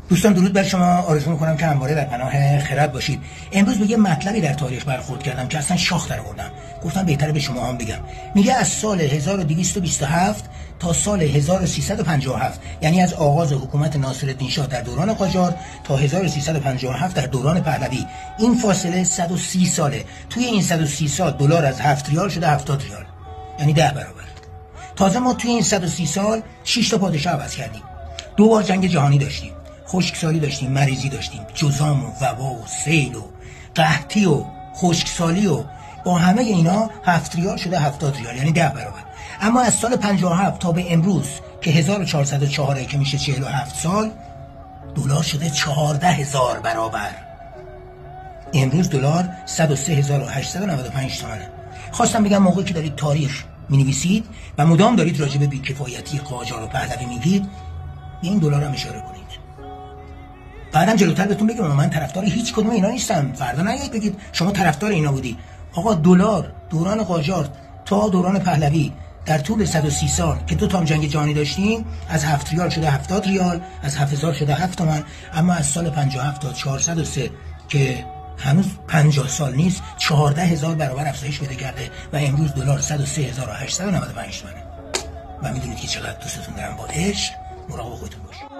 دوستان درود بر شما. آرزو میکنم که همواره در پناه خرد باشید. امروز به یه مطلبی در تاریخ برخورد کردم که اصلا شاخ در آوردم. گفتم بهتره به شما هم بگم. میگه از سال 1227 تا سال 1357، یعنی از آغاز حکومت ناصرالدین شاه در دوران قاجار تا 1357 در دوران پهلوی، این فاصله 130 ساله. توی این 130 سال دلار از 7 ریال شده 70 ریال، یعنی 10 برابر. تازه ما توی این 130 سال 6 تا پادشاه عوض کردیم. 2 بار جنگ جهانی داشتیم، خشکسالی داشتیم، مریضی داشتیم، جذام و وبا و سیل و قحطی و خشکسالی و با همه اینا 7 ریال شده 70 ریال، یعنی 10 برابر. اما از سال 57 تا به امروز که 1404 که میشه 47 سال، دلار شده 14000 برابر. امروز دلار 103895 تومانه. خواستم بگم موقعی که دارید تاریخ مینویسید و مدام دارید راجع به بی‌کفایتی قاجار و پهلوی میگید، به این دلار هم اشاره کنید. بعدم جلوتر بهتون بگم من طرفدار هیچ کدوم اینا نیستم. فردا نیایید بگید شما طرفدار اینا بودی. آقا دلار دوران قاجار تا دوران پهلوی در طول 130 سال که 2 تا جنگ جهانی داشتیم، از 7 ریال شده 70 ریال، از 7000 شده 7 تومن. اما از سال 57 تا 403 که هنوز 50 سال نیست، 14000 برابر افزایش پیدا کرده و امروز دلار 103895 تومنه. و میدونید که چقدر دوستتون دارم. با عشق مراقب خودتون باشید.